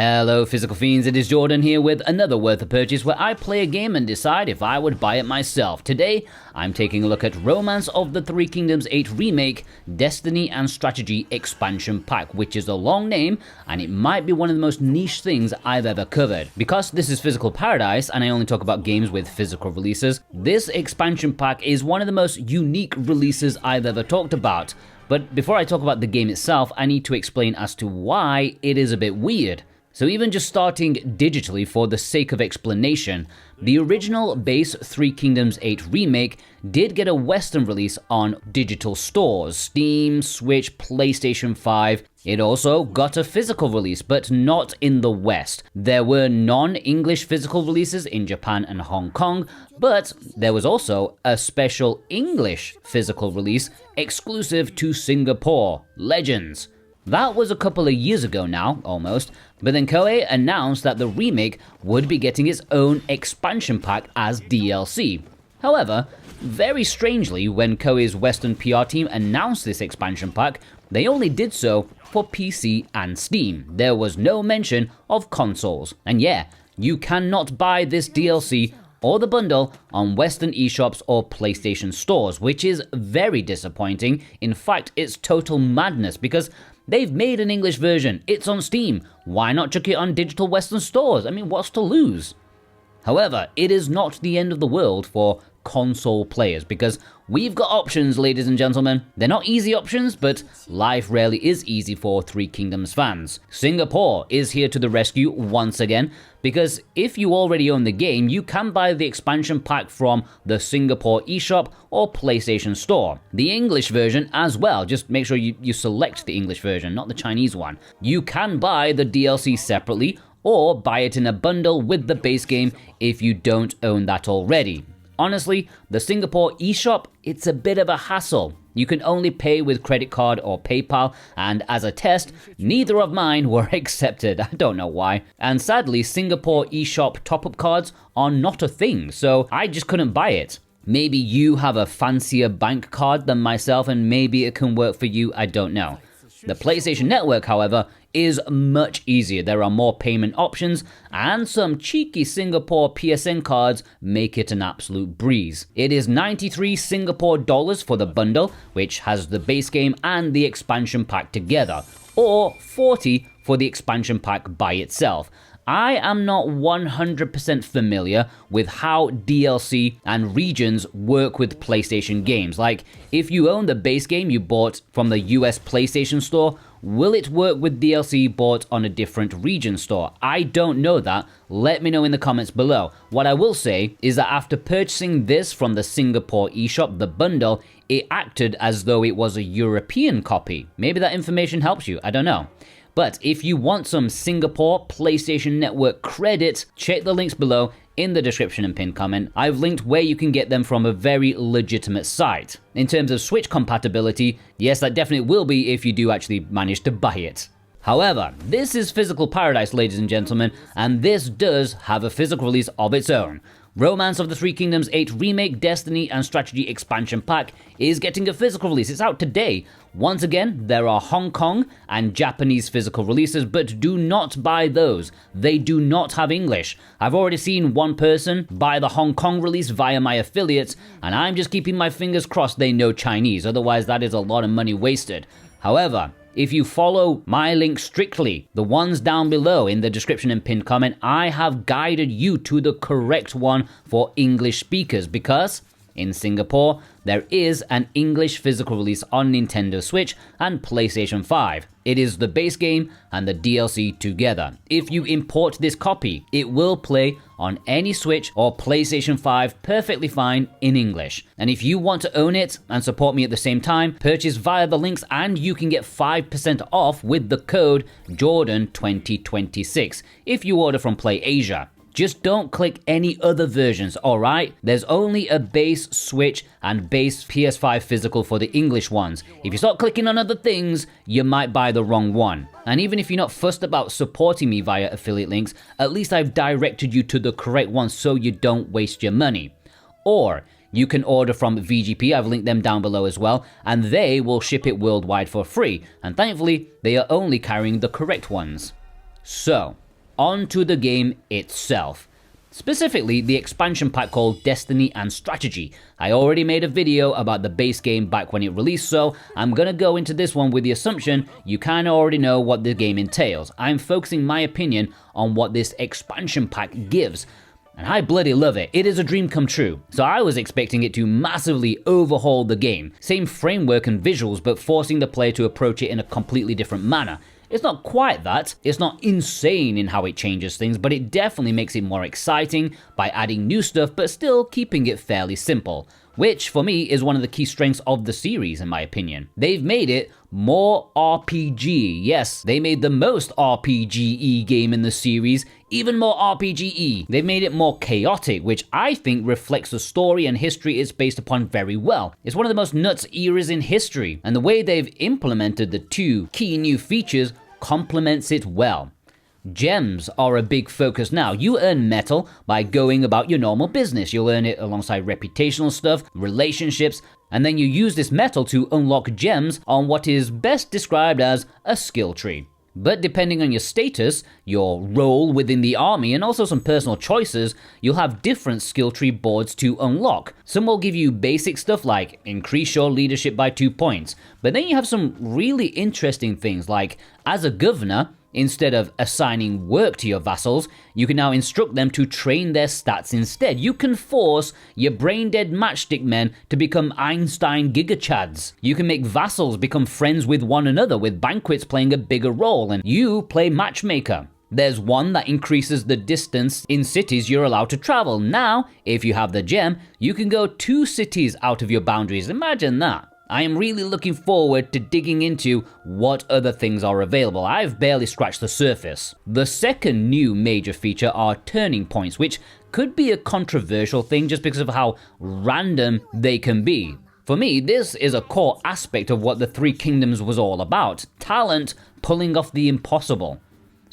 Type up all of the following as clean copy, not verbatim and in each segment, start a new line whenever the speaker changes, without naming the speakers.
Hello Physical Fiends, it is Jordan here with another Worth a Purchase where I play a game and decide if I would buy it myself. Today, I'm taking a look at Romance of the Three Kingdoms 8 Remake Destiny and Strategy Expansion Pack, which is a long name and it might be one of the most niche things I've ever covered. Because this is Physical Paradise and I only talk about games with physical releases, this expansion pack is one of the most unique releases I've ever talked about. But before I talk about the game itself, I need to explain as to why it is a bit weird. So even just starting digitally for the sake of explanation, the original base Three Kingdoms 8 remake did get a Western release on digital stores, Steam, Switch, PlayStation 5. It also got a physical release, but not in the West. There were non-English physical releases in Japan and Hong Kong, but there was also a special English physical release exclusive to Singapore, Legends. That was a couple of years ago now, almost, but then Koei announced that the remake would be getting its own expansion pack as DLC. However, very strangely, when Koei's Western PR team announced this expansion pack, they only did so for PC and Steam. There was no mention of consoles. And yeah, you cannot buy this DLC or the bundle on Western eShops or PlayStation stores, which is very disappointing. In fact, it's total madness because they've made an English version, it's on Steam. Why not chuck it on digital Western stores? I mean, what's to lose? However, it is not the end of the world for console players because we've got options, ladies and gentlemen. They're not easy options, but life rarely is easy for Three Kingdoms fans. Singapore is here to the rescue once again, because if you already own the game, you can buy the expansion pack from the Singapore eShop or PlayStation Store. The English version as well, just make sure you select the English version, not the Chinese one. You can buy the DLC separately or buy it in a bundle with the base game if you don't own that already. Honestly, the Singapore eShop, it's a bit of a hassle. You can only pay with credit card or PayPal, and as a test, neither of mine were accepted. I don't know why. And sadly, Singapore eShop top-up cards are not a thing, so I just couldn't buy it. Maybe you have a fancier bank card than myself, and maybe it can work for you, I don't know. The PlayStation Network, however, is much easier. There are more payment options, and some cheeky Singapore PSN cards make it an absolute breeze. It is 93 Singapore dollars for the bundle, which has the base game and the expansion pack together, or 40 for the expansion pack by itself. I am not 100% familiar with how DLC and regions work with PlayStation games. Like, if you own the base game you bought from the US PlayStation Store, will it work with DLC bought on a different region store? I don't know that. Let me know in the comments below. What I will say is that after purchasing this from the Singapore eShop, the bundle, it acted as though it was a European copy. Maybe that information helps you, I don't know. But if you want some Singapore PlayStation Network credit, check the links below in the description and pinned comment. I've linked where you can get them from a very legitimate site. In terms of Switch compatibility, yes, that definitely will be if you do actually manage to buy it. However, this is Physical Paradise, ladies and gentlemen, and this does have a physical release of its own. Romance of the Three Kingdoms 8 Remake Destiny and Strategy Expansion Pack is getting a physical release. It's out today. Once again, there are Hong Kong and Japanese physical releases, but do not buy those. They do not have English. I've already seen one person buy the Hong Kong release via my affiliates, and I'm just keeping my fingers crossed they know Chinese, otherwise that is a lot of money wasted. However, if you follow my link strictly, the ones down below in the description and pinned comment, I have guided you to the correct one for English speakers because in Singapore, there is an English physical release on Nintendo Switch and PlayStation 5. It is the base game and the DLC together. If you import this copy, it will play on any Switch or PlayStation 5 perfectly fine in English. And if you want to own it and support me at the same time, purchase via the links and you can get 5% off with the code Jordan2026 if you order from PlayAsia. Just don't click any other versions, alright? There's only a base Switch and base PS5 physical for the English ones. If you start clicking on other things, you might buy the wrong one. And even if you're not fussed about supporting me via affiliate links, at least I've directed you to the correct one so you don't waste your money. Or you can order from VGP, I've linked them down below as well, and they will ship it worldwide for free. And thankfully, they are only carrying the correct ones. So, onto the game itself. Specifically, the expansion pack called Destiny and Strategy. I already made a video about the base game back when it released, so I'm gonna go into this one with the assumption you kinda already know what the game entails. I'm focusing my opinion on what this expansion pack gives. And I bloody love it. It is a dream come true. So I was expecting it to massively overhaul the game. Same framework and visuals, but forcing the player to approach it in a completely different manner. It's not quite that. It's not insane in how it changes things, but it definitely makes it more exciting by adding new stuff, but still keeping it fairly simple. Which, for me, is one of the key strengths of the series, in my opinion. They've made it more RPG. Yes, they made the most RPG-y game in the series even more RPG-y. They've made it more chaotic, which I think reflects the story and history it's based upon very well. It's one of the most nuts eras in history, and the way they've implemented the two key new features complements it well. Gems are a big focus now. You earn metal by going about your normal business. You'll earn it alongside reputational stuff, relationships, and then you use this metal to unlock gems on what is best described as a skill tree. But depending on your status, your role within the army, and also some personal choices, you'll have different skill tree boards to unlock. Some will give you basic stuff like increase your leadership by 2 points, but then you have some really interesting things like, as a governor, instead of assigning work to your vassals, you can now instruct them to train their stats instead. You can force your brain-dead matchstick men to become Einstein gigachads. You can make vassals become friends with one another, with banquets playing a bigger role, and you play matchmaker. There's one that increases the distance in cities you're allowed to travel. Now, if you have the gem, you can go 2 cities out of your boundaries. Imagine that. I am really looking forward to digging into what other things are available. I've barely scratched the surface. The second new major feature are turning points, which could be a controversial thing just because of how random they can be. For me, this is a core aspect of what the Three Kingdoms was all about: talent pulling off the impossible.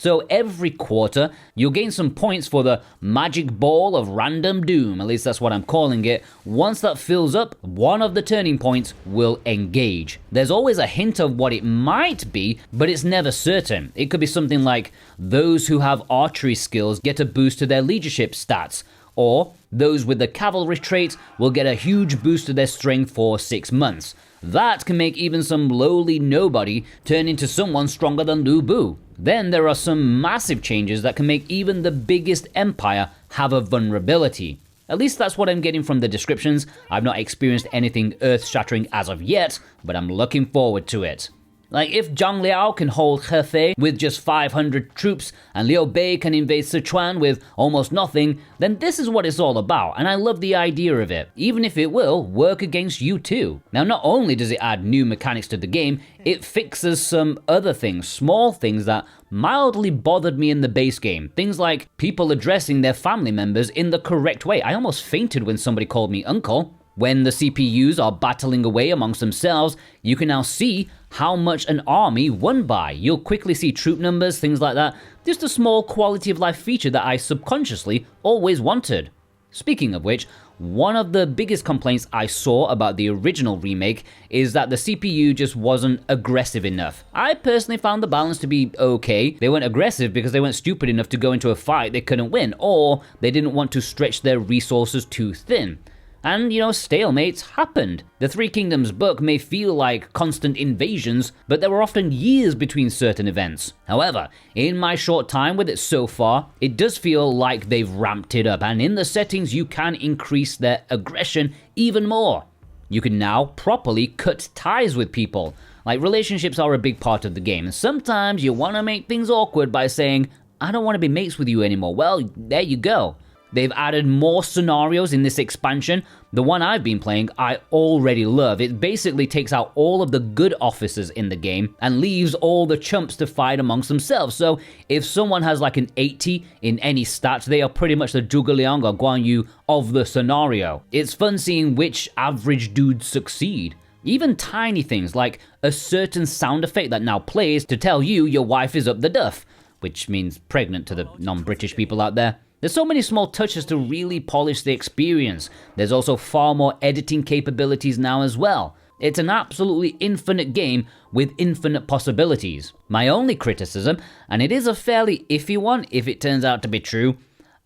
So every quarter, you'll gain some points for the magic ball of random doom, at least that's what I'm calling it. Once that fills up, one of the turning points will engage. There's always a hint of what it might be, but it's never certain. It could be something like, those who have archery skills get a boost to their leadership stats, or those with the cavalry trait will get a huge boost to their strength for 6 months. That can make even some lowly nobody turn into someone stronger than Lu Bu. Then there are some massive changes that can make even the biggest empire have a vulnerability. At least that's what I'm getting from the descriptions. I've not experienced anything earth-shattering as of yet, but I'm looking forward to it. Like, if Zhang Liao can hold Hefei with just 500 troops and Liu Bei can invade Sichuan with almost nothing, then this is what it's all about, and I love the idea of it, even if it will work against you too. Now, not only does it add new mechanics to the game, it fixes some other things, small things that mildly bothered me in the base game. Things like people addressing their family members in the correct way. I almost fainted when somebody called me uncle. When the CPUs are battling away amongst themselves, you can now see how much an army won by. You'll quickly see troop numbers, things like that. Just a small quality of life feature that I subconsciously always wanted. Speaking of which, one of the biggest complaints I saw about the original remake is that the CPU just wasn't aggressive enough. I personally found the balance to be okay. They weren't aggressive because they weren't stupid enough to go into a fight they couldn't win, or they didn't want to stretch their resources too thin. And, stalemates happened. The Three Kingdoms book may feel like constant invasions, but there were often years between certain events. However, in my short time with it so far, it does feel like they've ramped it up, and in the settings you can increase their aggression even more. You can now properly cut ties with people. Like, relationships are a big part of the game, and sometimes you want to make things awkward by saying, I don't want to be mates with you anymore. Well, there you go. They've added more scenarios in this expansion. The one I've been playing, I already love. It basically takes out all of the good officers in the game and leaves all the chumps to fight amongst themselves. So if someone has like an 80 in any stats, they are pretty much the Zhuge Liang or Guan Yu of the scenario. It's fun seeing which average dudes succeed. Even tiny things like a certain sound effect that now plays to tell you your wife is up the duff, which means pregnant to the non-British people out there. There's so many small touches to really polish the experience. There's also far more editing capabilities now as well. It's an absolutely infinite game with infinite possibilities. My only criticism, and it is a fairly iffy one if it turns out to be true,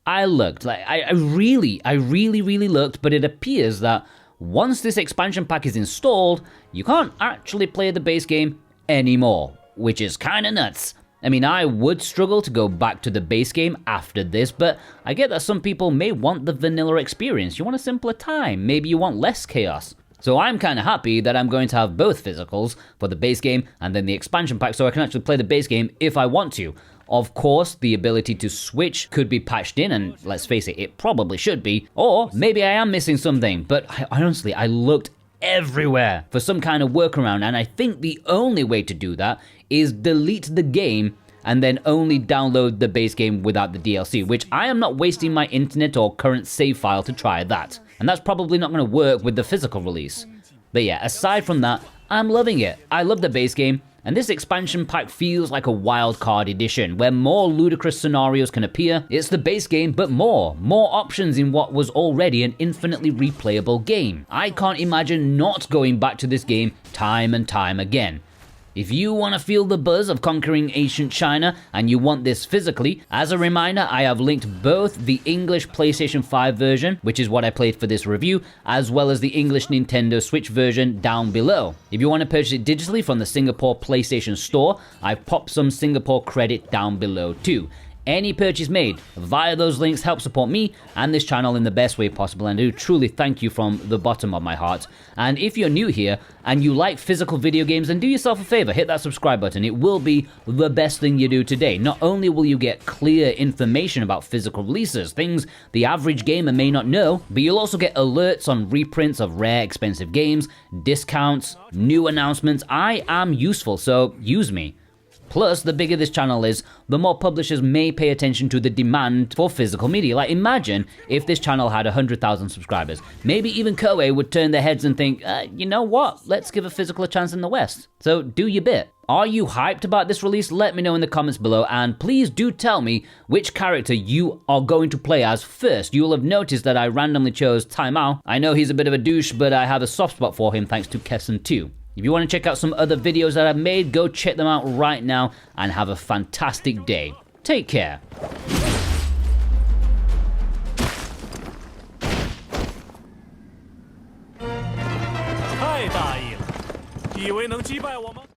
I looked, I really looked, but it appears that once this expansion pack is installed, you can't actually play the base game anymore, which is kinda nuts. I mean, I would struggle to go back to the base game after this, but I get that some people may want the vanilla experience. You want a simpler time, maybe you want less chaos. So I'm kinda happy that I'm going to have both physicals for the base game and then the expansion pack so I can actually play the base game if I want to. Of course, the ability to switch could be patched in, and let's face it, it probably should be. Or maybe I am missing something, but honestly, I looked everywhere for some kind of workaround, and I think the only way to do that is delete the game and then only download the base game without the DLC, which I am not wasting my internet or current save file to try that. And that's probably not going to work with the physical release. But yeah, aside from that, I'm loving it. I love the base game, and this expansion pack feels like a wildcard edition, where more ludicrous scenarios can appear. It's the base game, but more options in what was already an infinitely replayable game. I can't imagine not going back to this game time and time again. If you want to feel the buzz of conquering ancient China and you want this physically, as a reminder, I have linked both the English PlayStation 5 version, which is what I played for this review, as well as the English Nintendo Switch version down below. If you want to purchase it digitally from the Singapore PlayStation Store, I've popped some Singapore credit down below too. Any purchase made via those links help support me and this channel in the best way possible, and I do truly thank you from the bottom of my heart. And if you're new here and you like physical video games, then do yourself a favor, hit that subscribe button. It will be the best thing you do today. Not only will you get clear information about physical releases, things the average gamer may not know, but you'll also get alerts on reprints of rare, expensive games, discounts, new announcements. I am useful, so use me. Plus, the bigger this channel is, the more publishers may pay attention to the demand for physical media. Like, imagine if this channel had 100,000 subscribers. Maybe even Koei would turn their heads and think, you know what, let's give a physical a chance in the West. So do your bit. Are you hyped about this release? Let me know in the comments below, and please do tell me which character you are going to play as first. You'll have noticed that I randomly chose Tai Mao. I know he's a bit of a douche, but I have a soft spot for him thanks to Kessen 2. If you want to check out some other videos that I've made, go check them out right now and have a fantastic day. Take care.
太大意了，以为能击败我吗？